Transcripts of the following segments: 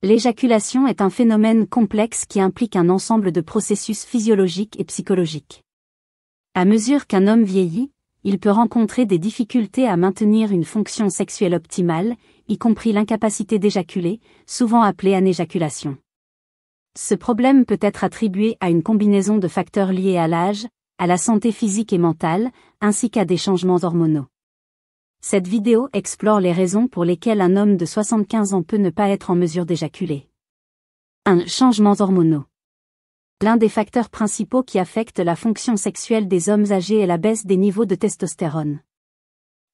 L'éjaculation est un phénomène complexe qui implique un ensemble de processus physiologiques et psychologiques. À mesure qu'un homme vieillit, il peut rencontrer des difficultés à maintenir une fonction sexuelle optimale, y compris l'incapacité d'éjaculer, souvent appelée anéjaculation. Ce problème peut être attribué à une combinaison de facteurs liés à l'âge, à la santé physique et mentale, ainsi qu'à des changements hormonaux. Cette vidéo explore les raisons pour lesquelles un homme de 75 ans peut ne pas être en mesure d'éjaculer. 1. Changements hormonaux. L'un des facteurs principaux qui affecte la fonction sexuelle des hommes âgés est la baisse des niveaux de testostérone.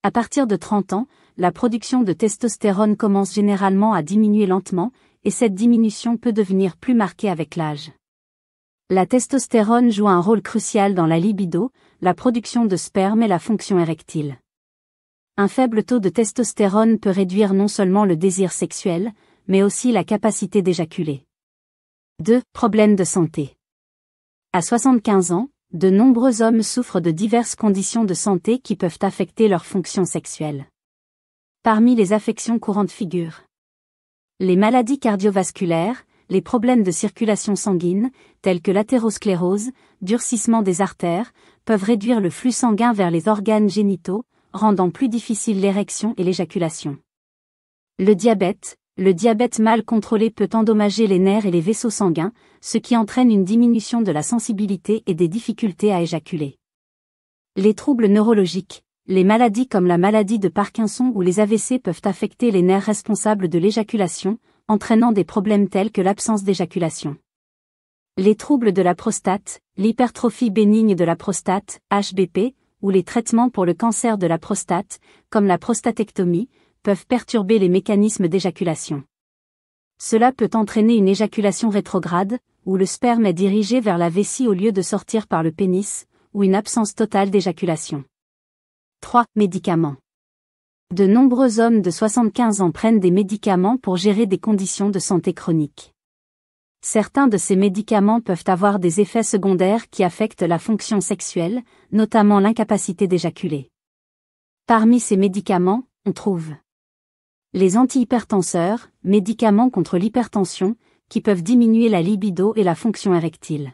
À partir de 30 ans, la production de testostérone commence généralement à diminuer lentement, et cette diminution peut devenir plus marquée avec l'âge. La testostérone joue un rôle crucial dans la libido, la production de sperme et la fonction érectile. Un faible taux de testostérone peut réduire non seulement le désir sexuel, mais aussi la capacité d'éjaculer. 2. Problèmes de santé. À 75 ans, de nombreux hommes souffrent de diverses conditions de santé qui peuvent affecter leur fonction sexuelle. Parmi les affections courantes figurent les maladies cardiovasculaires, les problèmes de circulation sanguine, tels que l'athérosclérose, durcissement des artères, peuvent réduire le flux sanguin vers les organes génitaux, rendant plus difficile l'érection et l'éjaculation. Le diabète mal contrôlé peut endommager les nerfs et les vaisseaux sanguins, ce qui entraîne une diminution de la sensibilité et des difficultés à éjaculer. Les troubles neurologiques, les maladies comme la maladie de Parkinson ou les AVC peuvent affecter les nerfs responsables de l'éjaculation, entraînant des problèmes tels que l'absence d'éjaculation. Les troubles de la prostate, l'hypertrophie bénigne de la prostate, HBP, ou les traitements pour le cancer de la prostate, comme la prostatectomie, peuvent perturber les mécanismes d'éjaculation. Cela peut entraîner une éjaculation rétrograde, où le sperme est dirigé vers la vessie au lieu de sortir par le pénis, ou une absence totale d'éjaculation. 3. Médicaments. De nombreux hommes de 75 ans prennent des médicaments pour gérer des conditions de santé chroniques. Certains de ces médicaments peuvent avoir des effets secondaires qui affectent la fonction sexuelle, notamment l'incapacité d'éjaculer. Parmi ces médicaments, on trouve les antihypertenseurs, médicaments contre l'hypertension, qui peuvent diminuer la libido et la fonction érectile.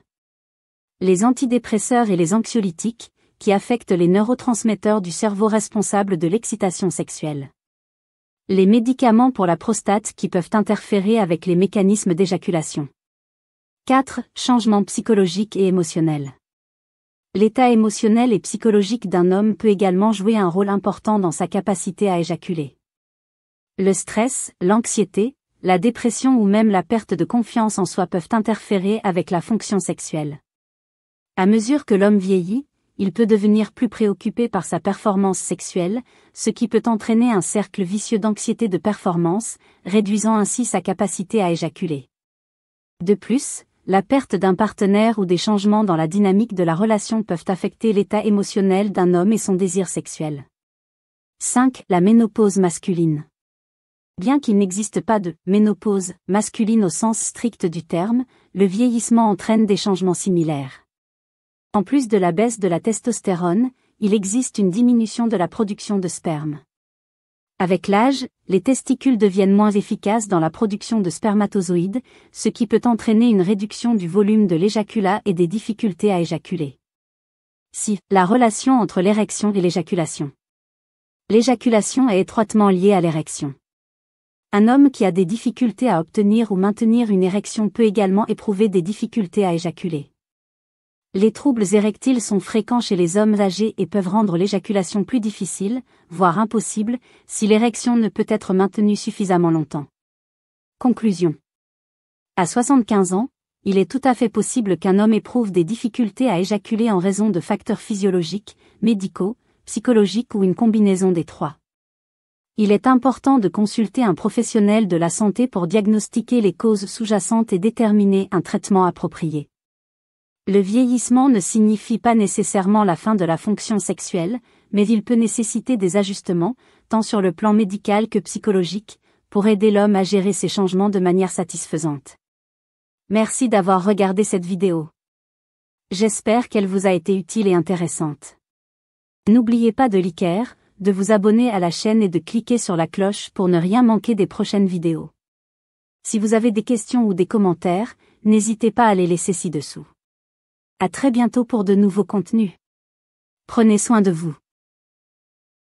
Les antidépresseurs et les anxiolytiques, qui affectent les neurotransmetteurs du cerveau responsables de l'excitation sexuelle. Les médicaments pour la prostate qui peuvent interférer avec les mécanismes d'éjaculation. 4. Changements psychologiques et émotionnels. L'état émotionnel et psychologique d'un homme peut également jouer un rôle important dans sa capacité à éjaculer. Le stress, l'anxiété, la dépression ou même la perte de confiance en soi peuvent interférer avec la fonction sexuelle. À mesure que l'homme vieillit, il peut devenir plus préoccupé par sa performance sexuelle, ce qui peut entraîner un cercle vicieux d'anxiété de performance, réduisant ainsi sa capacité à éjaculer. De plus, la perte d'un partenaire ou des changements dans la dynamique de la relation peuvent affecter l'état émotionnel d'un homme et son désir sexuel. 5. La ménopause masculine. Bien qu'il n'existe pas de ménopause masculine au sens strict du terme, le vieillissement entraîne des changements similaires. En plus de la baisse de la testostérone, il existe une diminution de la production de sperme. Avec l'âge, les testicules deviennent moins efficaces dans la production de spermatozoïdes, ce qui peut entraîner une réduction du volume de l'éjaculat et des difficultés à éjaculer. 6. La relation entre l'érection et l'éjaculation. L'éjaculation est étroitement liée à l'érection. Un homme qui a des difficultés à obtenir ou maintenir une érection peut également éprouver des difficultés à éjaculer. Les troubles érectiles sont fréquents chez les hommes âgés et peuvent rendre l'éjaculation plus difficile, voire impossible, si l'érection ne peut être maintenue suffisamment longtemps. Conclusion. À 75 ans, il est tout à fait possible qu'un homme éprouve des difficultés à éjaculer en raison de facteurs physiologiques, médicaux, psychologiques ou une combinaison des trois. Il est important de consulter un professionnel de la santé pour diagnostiquer les causes sous-jacentes et déterminer un traitement approprié. Le vieillissement ne signifie pas nécessairement la fin de la fonction sexuelle, mais il peut nécessiter des ajustements, tant sur le plan médical que psychologique, pour aider l'homme à gérer ces changements de manière satisfaisante. Merci d'avoir regardé cette vidéo. J'espère qu'elle vous a été utile et intéressante. N'oubliez pas de liker, de vous abonner à la chaîne et de cliquer sur la cloche pour ne rien manquer des prochaines vidéos. Si vous avez des questions ou des commentaires, n'hésitez pas à les laisser ci-dessous. À très bientôt pour de nouveaux contenus. Prenez soin de vous.